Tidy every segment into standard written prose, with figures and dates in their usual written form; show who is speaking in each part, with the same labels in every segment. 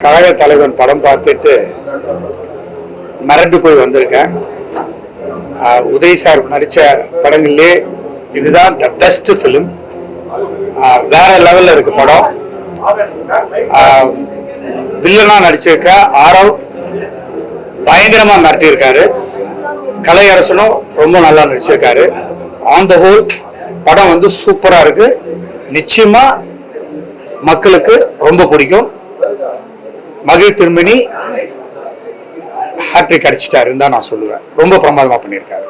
Speaker 1: கழக தலைவன் படம் பார்த்துட்டு மறந்து போய் வந்திருக்கேன். உதய் சார் நடித்த படங்கள்லே இதுதான் த பெஸ்ட் ஃபிலிம். வேற லெவலில் இருக்கு படம். வில்லனா நடிச்சிருக்க ஆரவ் பயங்கரமா மிரட்டியிருக்காரு. கலையரசனும் ரொம்ப நல்லா நடிச்சிருக்காரு. ஆன் த ஹோல் படம் வந்து சூப்பரா இருக்கு. நிச்சயமா மக்களுக்கு ரொம்ப பிடிக்கும். மகிழ் திருமணி ஹேட்ரிக் அடிச்சிட்டாருன்னு தான் நான் சொல்லுவேன். ரொம்ப பிரமாதமா பண்ணியிருக்காரு.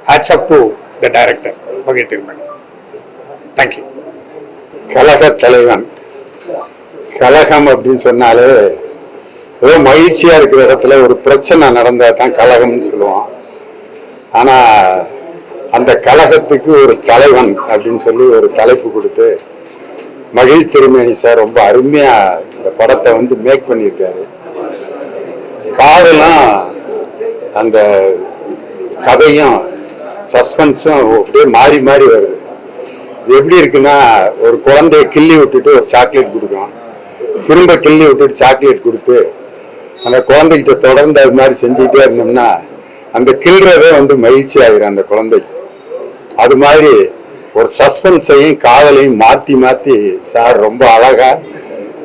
Speaker 1: Hats up to the director மகிழ் திருமணி. தேங்க்யூ.
Speaker 2: கலக தலைவன். கலகம் அப்படின்னு சொன்னாலே ஏதோ மகிழ்ச்சியா இருக்கிற இடத்துல ஒரு பிரச்சனை நடந்தா தான் கலகம்னு சொல்லுவான். ஆனா அந்த கலகத்துக்கு ஒரு தலைவன் அப்படின்னு சொல்லி ஒரு தலைப்பு கொடுத்து மகிழ் திருமேனி சார் ரொம்ப அருமையா இந்த படத்தை வந்து மேக் பண்ணியிருக்காரு. காதலும் அந்த கதையும் சஸ்பென்ஸும் அப்படியே மாறி மாறி வருது. இது எப்படி இருக்குன்னா, ஒரு குழந்தைய கிள்ளி விட்டுட்டு ஒரு சாக்லேட் கொடுக்குறோம், திரும்ப கிள்ளி விட்டுட்டு சாக்லேட் கொடுத்து அந்த குழந்தைகிட்ட தொடர்ந்து அது மாதிரி செஞ்சுக்கிட்டே இருந்தோம்னா அந்த கிள்றதே வந்து மகிழ்ச்சி ஆகிரும் அந்த குழந்தைக்கு. அது மாதிரி ஒரு சஸ்பென்ஸையும் காதலையும் மாற்றி மாற்றி சார் ரொம்ப அழகா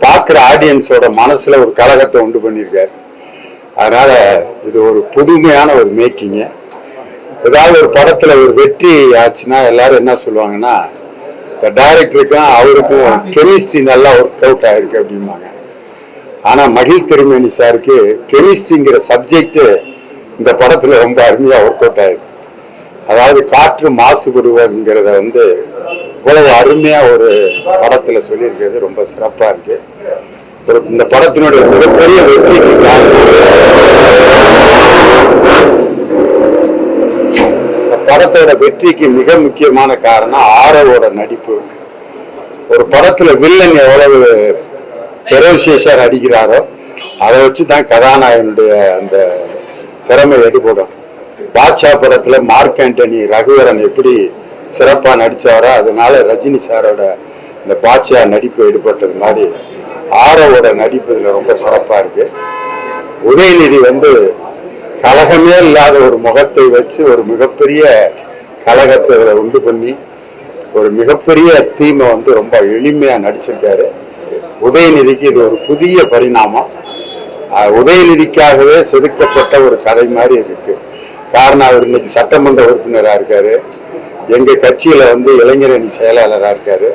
Speaker 2: பார்க்குற ஆடியன்ஸோட மனசுல ஒரு கலகத்தை உண்டு பண்ணியிருக்காரு. அதனால இது ஒரு புதுமையான ஒரு மேக்கிங்கு. ஏதாவது ஒரு படத்துல ஒரு வெற்றி ஆச்சுன்னா எல்லாரும் என்ன சொல்லுவாங்கன்னா, இந்த டைரக்டருக்கும் அவருக்கும் கெமிஸ்ட்ரி நல்லா ஒர்க் அவுட் ஆயிருக்கு அப்படிம்பாங்க. ஆனா மகிழ் திருமேனி சாருக்கு கெமிஸ்ட்ரிங்கிற சப்ஜெக்ட் இந்த படத்துல ரொம்ப அருமையா ஒர்க் அவுட் ஆயிருக்கு. அதாவது காற்று மாசுபடுவதுங்கிறத வந்து இவ்வளவு அருமையா ஒரு படத்துல சொல்லியிருக்கிறது ரொம்ப சிறப்பா இருக்கு. இந்த படத்தினுடைய மிகப்பெரிய வெற்றிக்கு இந்த படத்தோட வெற்றிக்கு மிக முக்கியமான காரணம் ஆரவோட நடிப்பு. ஒரு படத்துல வில்லன் எவ்வளவு பெரோசியஸா நடிக்கிறாரோ அதை வச்சுதான் கதாநாயகனுடைய அந்த திறமை எடுபடும். பாட்சா படத்துல மார்க் ஆண்டனி ரகுவரன் எப்படி சிறப்பா நடிச்சாரோ அதனால ரஜினி சாரோட இந்த பாட்சா நடிப்பு எடுபட்டது மாதிரி ஆரோவோட நடிப்பு இதுல ரொம்ப சிறப்பா இருக்கு. உதயநிதி வந்து கலகமே இல்லாத ஒரு முகத்தை வச்சு ஒரு மிகப்பெரிய கலகத்தை உண்டு பண்ணி ஒரு மிகப்பெரிய தீமை வந்து ரொம்ப எளிமையா நடிச்சிருக்காரு. உதயநிதிக்கு இது ஒரு புதிய பரிணாமம். உதயநிதிக்காகவே செதுக்கப்பட்ட ஒரு கதை மாதிரி இருக்கு. காரணம், அவர் இன்னைக்கு சட்டமன்ற உறுப்பினராக இருக்காரு, எங்க கட்சியில வந்து இளைஞரணி செயலாளராக இருக்காரு.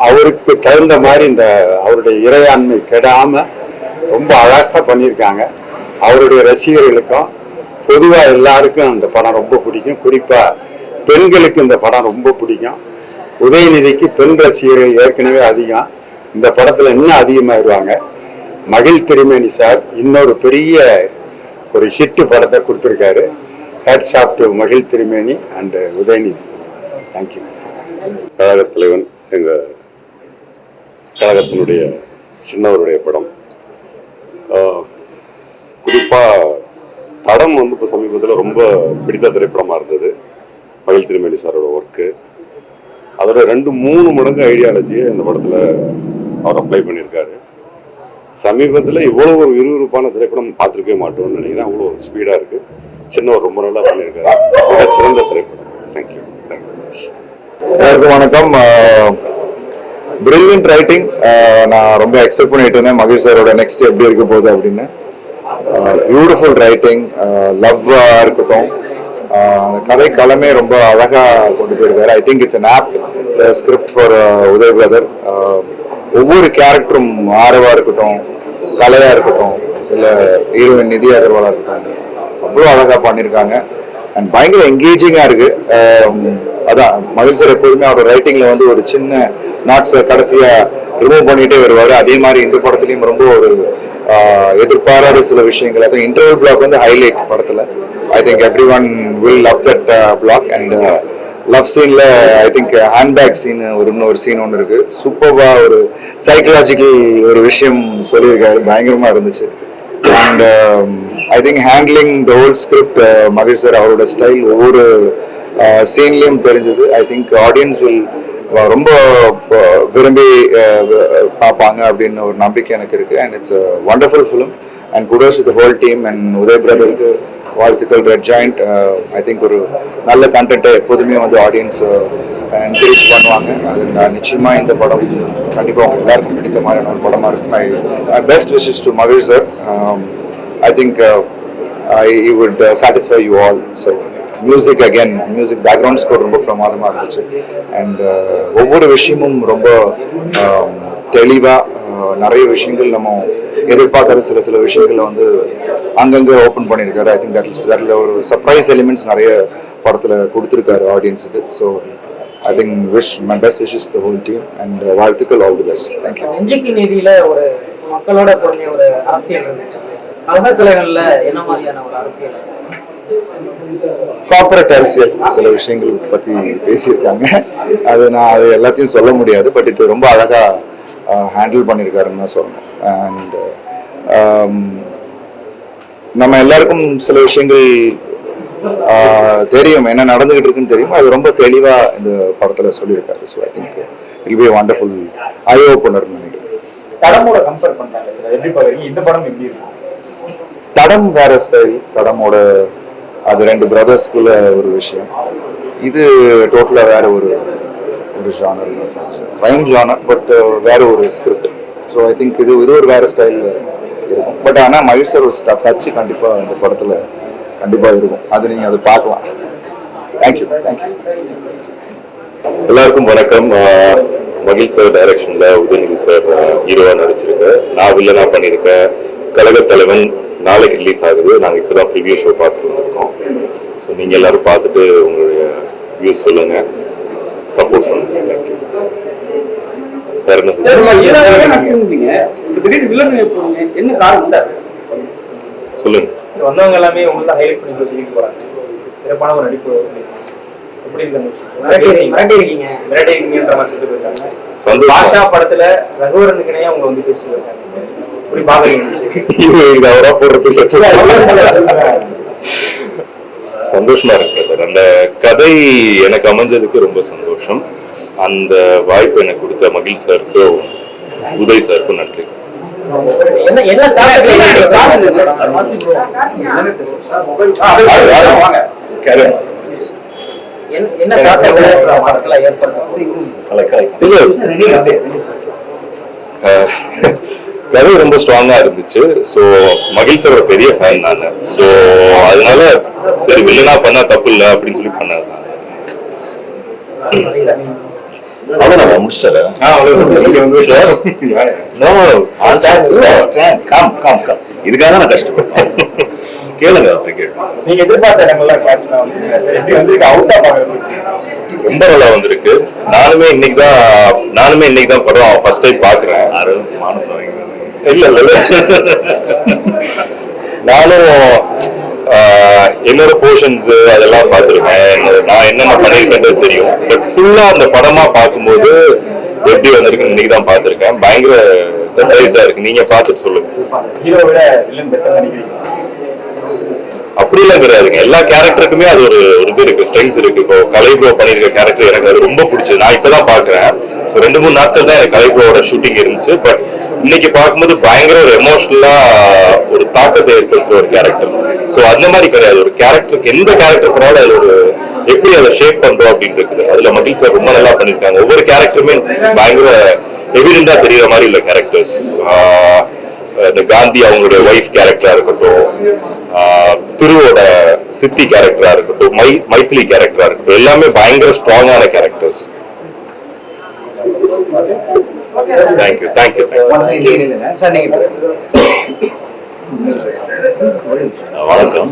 Speaker 2: அவருக்கு தகுந்த மாதிரி இந்த அவருடைய இறையாண்மை கெடாம ரொம்ப அழகா பண்ணியிருக்காங்க. அவருடைய ரசிகர்களுக்கும் பொதுவா எல்லாருக்கும் இந்த படம் ரொம்ப பிடிக்கும். குறிப்பா பெண்களுக்கு இந்த படம் ரொம்ப பிடிக்கும். உதயநிதிக்கு பெண் ரசிகர்கள் ஏற்கனவே அதிகம், இந்த படத்துல இன்னும் அதிகமாயிருவாங்க. மகிழ் திருமேனி சார் இன்னொரு பெரிய ஒரு ஹிட் படத்தை கொடுத்துருக்காரு. ஹேட்ஸ் ஆஃப் டு மகிழ் திருமேனி அண்ட் உதயநிதி. தேங்க்யூ.
Speaker 3: கழக தலைவன் எங்க கழகத்தினுடைய சின்னவருடைய படம். குறிப்பா தடம் வந்து இப்போ சமீபத்தில் ரொம்ப பிடித்த திரைப்படமா இருந்தது. மகிழ் திருமேனி சாரோட ஒர்க்கு அதோட 2-3 மடங்கு ஐடியாலஜியை இந்த படத்துல அவர் அப்ளை பண்ணியிருக்காரு. சமீபத்தில் இவ்வளவு ஒரு விறுவிறுப்பான திரைப்படம் பார்த்துருக்கவே மாட்டோம்னு நினைக்கிறேன். அவ்வளோ ஸ்பீடா இருக்கு. சின்னவர் ரொம்ப நல்லா பண்ணியிருக்காரு. மிக சிறந்த திரைப்படம். தேங்க்யூ.
Speaker 4: எல்லாருக்கும் வணக்கம். Brilliant writing. நான் ரொம்ப எக்ஸ்பெக்ட் பண்ணிட்டு இருந்தேன் மகிழ் சாரோட நெக்ஸ்ட் எப்படி இருக்க போகுது அப்படின்னு. பியூட்டிஃபுல் ரைட்டிங், லவ்வா இருக்கட்டும், அந்த கதை களமே ரொம்ப அழகா கொண்டு போயிருக்காரு. I think it's an apt script for Uday brother. ஒவ்வொரு கேரக்டரும் ஆரவா இருக்கட்டும், கலையா இருக்கட்டும், இல்ல ஹீரோயின் நிதி அகர்வாலா இருக்கட்டும், அவ்வளோ அழகா பண்ணியிருக்காங்க. அண்ட் பயங்கர என்கேஜிங்கா இருக்கு. அதான் மகிழ் சார் எப்போதுமே அவரோட ரைட்டிங்ல வந்து ஒரு சின்ன நாட்ஸை கடைசியா ரிமூவ் பண்ணிட்டே வருவாரு. அதே மாதிரி இந்த படத்துலயும் ரொம்ப ஒரு எதிர்பாராத சில விஷயங்கள், அதுவும் இன்டர்வல் பிளாக் வந்து ஹைலைட் படத்துல. I think everyone will love that block. And love சீன்ல ஐ திங்க் ஹேண்ட்பேக் சீன் இன்னொரு சீன் ஒன்று இருக்கு. சூப்பர்வா ஒரு சைக்கலாஜிக்கல் ஒரு விஷயம் சொல்லியிருக்காரு. பயங்கரமா இருந்துச்சு. And I think handling the whole script மகிழ் சார் அவரோட ஸ்டைல் ஒவ்வொரு சீன்லயும் தெரிஞ்சது. ஐ திங்க் ஆடியன்ஸ் வில் ரொம்ப விரும்பி பார்ப்பாங்க அப்படின்னு ஒரு நம்பிக்கை எனக்கு இருக்கு. And it's wonderful film and kudos to the whole team and Uday பிரதருக்கு வாழ்த்துக்கள். ரெட் ஜாயிண்ட் ஐ திங்க் ஒரு நல்ல கண்டென்ட்டை எப்போதுமே வந்து ஆடியன்ஸ் என்கரேஜ் பண்ணுவாங்க. அது நிச்சயமா இந்த படம் கண்டிப்பாக அவங்க எல்லாருக்கும் பிடித்த மாதிரியான ஒரு படமாக இருக்கும். ஐ பெஸ்ட் விஷஸ் டு மகிழ் sir. I think he would satisfy you all. So music again music background score ரொம்ப பிரமாதமாக இருந்துச்சு. அண்ட் ஒவ்வொரு விஷயமும் ரொம்ப தெளிவாக நிறைய விஷயங்கள் நம்ம எதிர்பார்க்குற சில விஷயங்களை வந்து அங்கங்கே ஓப்பன் பண்ணியிருக்காரு. ஐ திங்க் அதில் ஒரு சர்ப்ரைஸ் எலிமெண்ட்ஸ் நிறைய படத்தில் கொடுத்துருக்காரு ஆடியன்ஸுக்கு. So I think my best wishes the whole team and வாழ்த்துக்கள். All the best. தேங்க்யூ.
Speaker 5: நெஞ்சுக்கு நீதியில ஒரு மக்களோட பொருளிய ஒரு அரசியல் இருந்துச்சு. கழக தலைவன்ல என்ன மாதிரியான ஒரு அரசியல்?
Speaker 4: கார்பரேட் அரசியல் சில விஷயங்கள் பற்றி பேசியிருக்காங்க. அது எல்லாத்தையும் சொல்ல முடியாது. பட் இது ரொம்ப அழகா ஹேண்டில் பண்ணியிருக்காருன்னு தான் சொல்லணும். அண்ட் நம்ம எல்லாருக்கும் சில விஷயங்கள் தெரியும், என்ன நடந்துகிட்டு இருக்குன்னு தெரியும். அது ரொம்ப தெளிவா இந்த படத்துல சொல்லியிருக்காரு. So I think it be wonderful eye ஓப்பனர்னு நினைக்கிறேன்.
Speaker 6: தடமோட கம்பேர் பண்றாங்க சார், எப்படி பாக்குறீங்க? இந்த படம் எப்படி இருக்கும்?
Speaker 4: தடம் வேற ஸ்டைல். தடமோட அது ரெண்டு பிரதர்ஸ்குள்ள ஒரு விஷயம். இது டோட்டலா வேற ஒரு ஜானர், கிரைம் ஜானர், பட் வேற ஒரு ஸ்கிரிப்ட். ஸோ ஐ திங்க் இது ஒரு வேற ஸ்டைல் இருக்கும். பட் ஆனால் மகிழ் சார் ஒரு டச் கண்டிப்பா இந்த படத்துல கண்டிப்பா இருக்கும். அது நீங்க அதை பார்க்கலாம். தேங்க்யூ.
Speaker 3: எல்லாருக்கும் வணக்கம். மகிழ் சார் டைரக்ஷன்ல உதயநிதி சார் ஹீரோவா நடிச்சிருக்கேன். நான் வில்லனா பண்ணியிருக்கேன். கழக தலைவன் நாளைக்கு ரிலீஸ் ஆகுது. நாங்கள் இப்போ தான் ப்ரிவியூ ஷோ பார்த்துட்டு வந்திருக்கோம். ஸோ நீங்கள் எல்லாரும் பார்த்துட்டு உங்களுடைய வியூஸ் சொல்லுங்க, சப்போர்ட் பண்ணுங்க. தேங்க்யூ.
Speaker 5: என்ன காரணம் சார்?
Speaker 3: சொல்லுங்க.
Speaker 6: வந்தவங்க எல்லாமே உங்களுக்கு ஹைலைட் பண்ணி சொல்லிட்டு போறாங்க. சிறப்பான ஒரு நடிப்பு எப்படி இருக்காங்க? மிரட்டி இருக்கீங்கன்ற மாதிரி சொல்லிட்டு போயிருக்காங்க. பாஷா படத்துல ரகுவரனுக்கு இணையா அவங்க வந்து பேசிட்டு இருக்காங்க. இப்படி பாக்குறீங்க?
Speaker 3: அவரா போடுறது சந்தோஷமா இருக்கு. அந்த கதை எனக்கு அமைஞ்சதுக்கு ரொம்ப சந்தோஷம். அந்த வாய்ப்பு எனக்கு கொடுத்த மகிழ் சாருக்கும் உதய் சாருக்கும் நன்றி. கதை ரொம்ப ஸ்ட்ராங்கா இருந்துச்சு. ஸோ மகிழ் சாரோட பெரிய ஃபேன் நான். ஸோ அதனால சரி வில்லனா பண்ணா தப்பு இல்லை அப்படின்னு சொல்லி பண்ணாரு.
Speaker 7: இதுக்காக நான் கஷ்டப்பட்டேன். கேளுங்க.
Speaker 6: நீங்க எதிர்பார்த்த இடங்கள்லாம்
Speaker 3: ரொம்ப நல்லா வந்திருக்கு. நானுமே இன்னைக்கு தான் படம் ஃபர்ஸ்ட் டைம் பாக்குறேன். இல்ல நானும் என்னோட போர்ஷன்ஸ் அதெல்லாம் பார்த்துருக்கேன். நான் என்னென்ன பண்ணியிருக்கேன்றது தெரியும். பட் ஃபுல்லா அந்த படமா பார்க்கும்போது எப்படி வந்திருக்குன்னு இன்னைக்கு தான் பார்த்துருக்கேன். பயங்கர சர்ப்ரைஸா இருக்கு. நீங்க பார்த்துட்டு சொல்லுங்க. அப்படிலாம் கிடையாதுங்க. எல்லா கேரக்டருக்குமே அது ஒரு இது இருக்கு, ஸ்ட்ரென்த் இருக்கு. இப்போ கலைப்ரோ பண்ணிருக்க கேரக்டர் எனக்கு அது ரொம்ப பிடிச்சது. நான் இப்பதான் பாக்குறேன். 2-3 நாட்கள் தான் எனக்கு கலைப்ரோட ஷூட்டிங் இருந்துச்சு. பட் இன்னைக்கு பார்க்கும்போது பயங்கர ஒரு எமோஷனலா ஒரு தாக்கத்தை ஏற்படுத்துற ஒரு கேரக்டர். ஸோ அந்த மாதிரி கிடையாது. ஒரு கேரக்டருக்கு எந்த கேரக்டர் போனாலும் அது ஒரு எப்படி அதை ஷேப் பண்றோம் அப்படின்னு இருக்குது. அதுல மகிழ் சார் ரொம்ப நல்லா பண்ணிருக்காங்க. ஒவ்வொரு கேரக்டருமே பயங்கர எவிடென்டா தெரியற மாதிரி உள்ள கேரக்டர்ஸ். இந்த காந்தி அவங்களுடைய ஒய்ஃப் கேரக்டரா இருக்கட்டும், திருவோட சித்தி கேரக்டரா இருக்கட்டும், மைத்திலி கேரக்டரா இருக்கட்டும், எல்லாமே பயங்கர ஸ்ட்ராங்கான கேரக்டர்ஸ். தேங்க்யூ.
Speaker 7: வணக்கம்.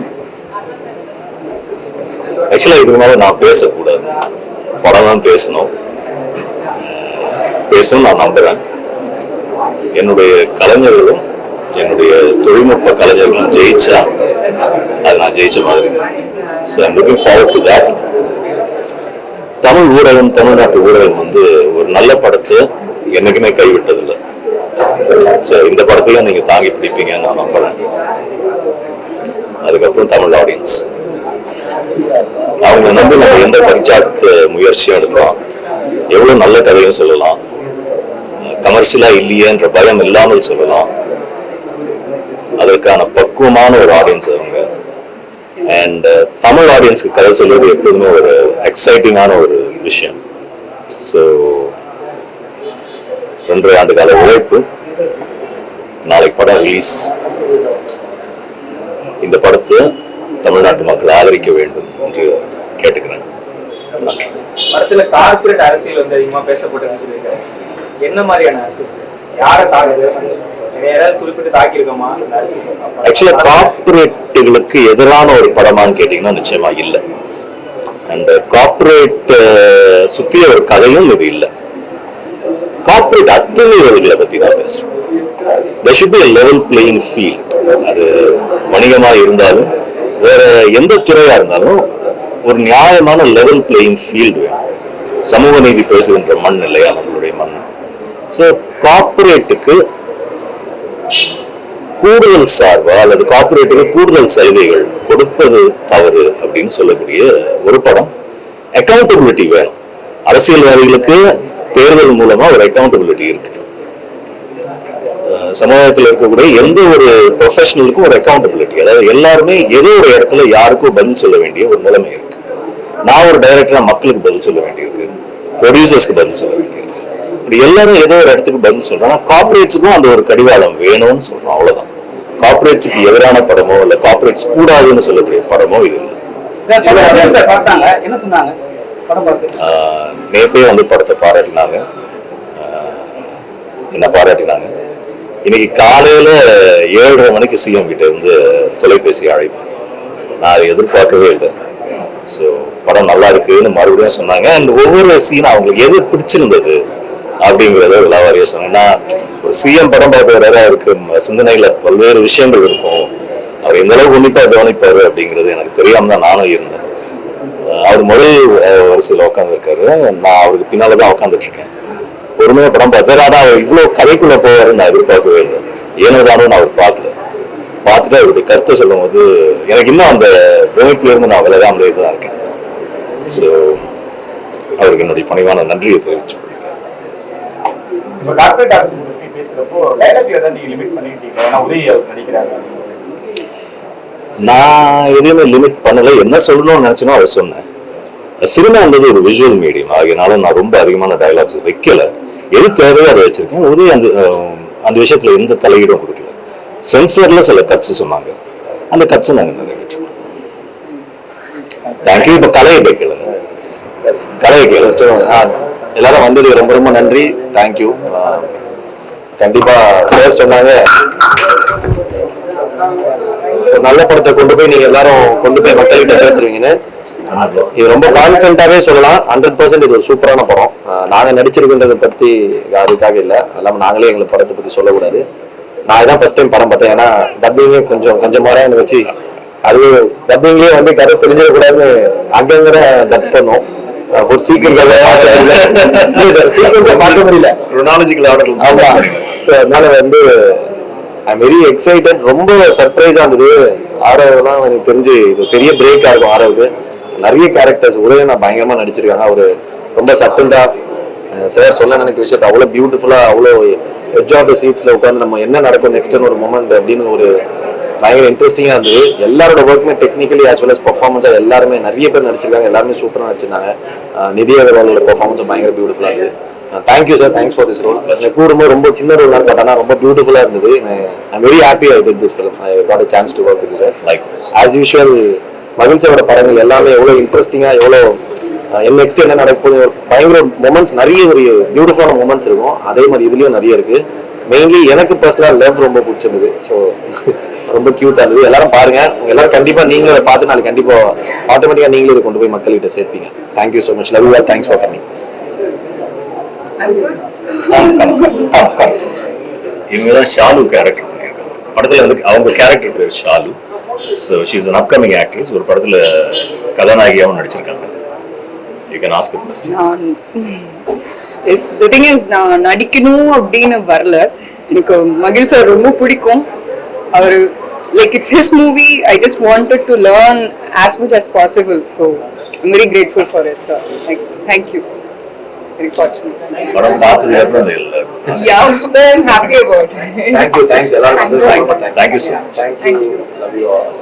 Speaker 7: ஆக்சுவலா இதுக்கு மேல நான் பேசக்கூடாது. படம் தான் பேசணும் நான் நம்புறேன். என்னுடைய கலைஞர்களும் என்னுடைய தொழில்நுட்ப கலைஞர்களும் ஜெயிச்சா அது நான் ஜெயிச்ச மாதிரி. So I'm looking forward to that. Tamil ஊடகம், தமிழ்நாட்டு ஊடகம் வந்து ஒரு நல்ல படத்தை என்னைக்குமே கைவிட்டதில்லை. ஸோ இந்த படத்தையும் நீங்க தாங்கி பிடிப்பீங்கன்னு நான் நம்புறேன். அதுக்கப்புறம் தமிழ் ஆடியன்ஸ் அவங்க நம்பி நம்ம எந்த பஞ்சாயத்து முயற்சியும் எடுக்கலாம். எவ்வளோ நல்ல கதையும் சொல்லலாம், கமர்ஷியலாக இல்லையேன்ற பயம் இல்லாமல் சொல்லலாம். அதற்கான பக்குவமான ஒரு ஆடியன்ஸ் அவங்க. அண்ட் தமிழ் ஆடியன்ஸ்க்கு கதை சொல்வது எப்போதுமே ஒரு எக்ஸைட்டிங்கான ஒரு விஷயம். ஸோ 2.5 ஆண்டு கால உழைப்பு, நாளைக்கு படம் ரிலீஸ். இந்த படத்தை தமிழ்நாட்டு மக்கள் ஆதரிக்க வேண்டும் என்று கேட்டுக்கிறேன். நன்றி.
Speaker 6: படத்துல கார்பரேட் அரசியல் வந்து அதிகமா பேசப்பட்டதுன்னு சொல்லியிருக்காரு. என்ன மாதிரியான அரசியல், யாரை தாக்குது, யாராவது குறிப்பிட்டு தாக்கியிருக்கோமா அந்த அரசியல்?
Speaker 7: ஆக்சுவலா கார்பரேட்டுகளுக்கு எதிரான ஒரு படமான்னு கேட்டீங்கன்னா நிச்சயமா இல்லை. அண்ட் கார்பரேட் சுத்திய ஒரு கதையும் இது இல்லை. கார்பரேட் அத்துமீறல்களை பத்தி தான் பேசுறோம். there should be a level playing field. அது வணிகமா இருந்தாலும் வேற எந்த துறையா இருந்தாலும் ஒரு நியாயமான லெவல் பிளேயிங் ஃபீல்டு வேணும். சமூக நீதி பேசுகின்ற மண் இல்லையா நம்மளுடைய மண். ஸோ கார்பரேட்டுக்கு கூடுதல் சார்பா அல்லது கார்பரேட்டுக்கு கூடுதல் சலுகைகள் கொடுப்பது தவறு அப்படின்னு சொல்லக்கூடிய ஒரு படம். அக்கௌண்டபிலிட்டி வேணும். அரசியல்வாதிகளுக்கு தேர்தல் மூலமா ஒரு அக்கௌண்டபிலிட்டி இருக்கு. சமுதாயத்தில் இருக்கக்கூடிய எந்த ஒரு ப்ரொஃபஷனலுக்கும் ஒரு அக்கௌண்டபிலிட்டி, அதாவது எல்லாருமே ஏதோ ஒரு இடத்துல யாருக்கும் பதில் சொல்ல வேண்டிய ஒரு நிலைமை இருக்கு. நான் ஒரு டைரக்டரா மக்களுக்கு பதில் சொல்ல வேண்டியிருக்கு, ப்ரொடியூசர்ஸ்க்கு பதில் சொல்ல வேண்டியிருக்கு. இப்படி எல்லாரும் ஏதோ ஒரு இடத்துக்கு பதில் சொல்றாங்க. கார்பரேட்ஸுக்கும் அந்த ஒரு கடிவாளம் வேணும்னு சொல்றோம், அவ்வளவுதான். கார்பரேட்ஸுக்கு எதிரான படமோ இல்ல கார்பரேட்ஸ் கூடாதுன்னு சொல்லக்கூடிய படமோ இது இல்லை. நேற்றே வந்து படத்தை பாராட்டினாங்க, என்ன பாராட்டினாங்க. இன்னைக்கு காலையில 7:30 மணிக்கு சிஎம் கிட்ட இருந்து தொலைபேசி அழைப்பு. நான் அதை எதிர்பார்க்கவே இல்லை. ஸோ படம் நல்லா இருக்குன்னு மறுபடியும் சொன்னாங்க. அண்ட் ஒவ்வொரு சீனும் அவங்களுக்கு எது பிடிச்சிருந்தது அப்படிங்கிறத விளாவாரியா சொன்னேன்னா, ஒரு சிஎம் படம் பார்க்கறதா இருக்கு, சிந்தனையில பல்வேறு விஷயங்கள் இருக்கும், அவர் எந்த அளவுக்கு உன்னிப்பா கவனிப்பாரு அப்படிங்கிறது எனக்கு தெரியாம தான் நானும் இருந்தேன். அவர் முதல் வரிசையில் உட்காந்துருக்காரு, நான் அவருக்கு பின்னால்தான் உட்காந்துட்டு இருக்கேன். பொறுமையாக படம் பார்த்தாரு. ஆனால் அவர் இவ்வளோ கதைக்குள்ள போவாருன்னு நான் எதிர்பார்க்கவே இல்லை. ஏனோதானு நான் அவர் பார்த்துட்டு அவருடைய கருத்தை சொல்லும் போது எனக்கு இன்னும் அந்த பிரமிப்புல இருந்து நான் விலகாமலே தான் இருக்கேன். ஸோ அவருக்கு என்னுடைய பணிவான நன்றியை தெரிவிச்சு.
Speaker 6: கார்பரேட் அரசியல் பற்றி பேசுறப்போ டைலாக்ல தான் நீங்க லிமிட் பண்ணிட்டீங்க. ஏன்னா உதவி நடிக்கிறாங்க.
Speaker 7: நான் எதையுமே லிமிட் பண்ணல. என்ன சொல்லணும்னு நினைச்சனோ அதை சொன்னேன். சினிமான்றது ஒரு விஷுவல் மீடியம் ஆகியனால நான் ரொம்ப அதிகமான டைலாக்ஸ் வைக்கல. எது தேவையோ அதை வச்சிருக்கேன். உதவி அந்த விஷயத்துல எந்த தலையீடும் கொடுக்கல. சென்சர்ல சில கட்ஸ் சொன்னாங்க, அந்த கட்ஸ் நாங்க நிறைவேற்றோம். தேங்க்யூ. இப்ப கலையை கேட்கல, கலையை கேட்கல. எல்லாரும் வந்தது ரொம்ப ரொம்ப நன்றி. தேங்க்யூ. கண்டிப்பா சார் சொன்னாங்க, ஒரு நல்ல படத்தை கொண்டு போய் நீங்க எல்லாரும் கொண்டு போய் மக்கள்கிட்ட சேர்த்துருவீங்கன்னு. இது ரொம்ப கான்ஃபிடண்டாவே சொல்லலாம். 100% இது ஒரு சூப்பரான படம். நாங்க நடிச்சிருக்கின்றதை பத்தி அதுக்காக இல்லை, எல்லாம் நாங்களே எங்களுக்கு படத்தை பத்தி சொல்லக்கூடாது. நான் இதான் ஃபர்ஸ்ட் டைம் படம் பார்த்தேன். ஏன்னா டப்பிங்கே கொஞ்சம் மாதிரி வச்சு அது டப்பிங்லேயே வந்து கதை தெரிஞ்சிடக்கூடாதுன்னு அங்கங்கிற டப் பண்ணோம். ஒரு சீக்வன்ஸ் பார்க்க முடியல, குரோனாலஜிக்கல் ஆர்டர். ஆமா. ஸோ அதனால வந்து ஐ எம் வெரி எக்ஸைட்டட். ரொம்ப சர்ப்ரைஸா இருந்தது. ஆரவெல்லாம் எனக்கு தெரிஞ்சு இது பெரிய பிரேக்கா இருக்கும். ஆரவுக்கு நிறைய கேரக்டர்ஸ் ஒரே நான் பயங்கரமா நடிச்சிருக்காங்க. அவரு ரொம்ப சட்டண்டா சார் சொல்ல நினைக்க விஷயத்த அவ்வளோ பியூட்டிஃபுல்லா, அவ்வளோ எட்ஜ் ஆஃப் த சீட்ஸ்ல உட்காந்து நம்ம என்ன நடக்கும் நெக்ஸ்ட் ஒரு மொமெண்ட் அப்படின்னு ஒரு பயங்கர இன்ட்ரெஸ்டிங்கா இருந்தது. எல்லாரோட ஒர்க்குமே டெக்னிக்கலி ஆஸ் வெல் அஸ் பர்ஃபார்மன்ஸா எல்லாருமே நிறைய பேர் நடிச்சிருக்காங்க. எல்லாருமே சூப்பராக நடிச்சிருந்தாங்க. நிதி அகர்வாலோட பர்ஃபார்மன்ஸும் பயங்கர பியூட்டிஃபுல்லா இருந்தது. Thank you sir, thanks for this role. எனக்கு கூடும்போது ரொம்ப சின்ன ரோல் தான், பட் ஆனால் ரொம்ப பியூட்டிஃபுல்லா இருந்தது. I very happy I did this film. I got a chance to work with you sir. Likewise. As usual, மகிழ்ச்சியோட படங்கள் எல்லாமே எவ்வளோ இன்ட்ரெஸ்டிங்கா, எவ்வளோ நெக்ஸ்ட் என்ன நடக்கும் பயங்கர மொமெண்ட்ஸ், நிறைய ஒரு பியூட்டிஃபுல்லான மொமெண்ட்ஸ் இருக்கும். அதே மாதிரி இதுலயும் நிறைய இருக்கு. மெயின்லி எனக்கு பர்சனலா லவ் ரொம்ப பிடிச்சிருந்தது. ஸோ ரொம்ப கியூட்டா இருந்தது. எல்லாரும் பாருங்க. எல்லாரும் கண்டிப்பா நீங்களும் பார்த்து நாளைக்கு கண்டிப்பா ஆட்டோமேட்டிக்கா நீங்களும் இதை கொண்டு போய் மக்கள்கிட்ட சேர்ப்பீங்க. Thank you so much. Love you all. Thanks for coming. இவங்கதான் ஷாலு கேரக்டர் பண்ணியிருக்காங்க படத்துல. வந்து அவங்க கேரக்டர் பேர் Shalu. So she is an upcoming actress. ஒரு படத்துல கதாநாயகியாகவும் நடிச்சிருக்காங்க. You can ask question.
Speaker 8: The thing is நான் நடிக்கணும் அப்படின்னு வரல. எனக்கு மகிழ் சார் ரொம்ப பிடிக்கும். அவர் like it's his movie. I just wanted to learn as much as possible. So I'm very grateful for it, sir. Like, thank you. very fortunate.
Speaker 7: படம் பார்த்ததுக்கு அப்புறம் அந்த இல்லை.
Speaker 8: Yeah, I'm happy about it.
Speaker 6: Thank you, thanks எல்லாரும் வந்து
Speaker 7: Thank you, sir.
Speaker 6: Thank you, love you all.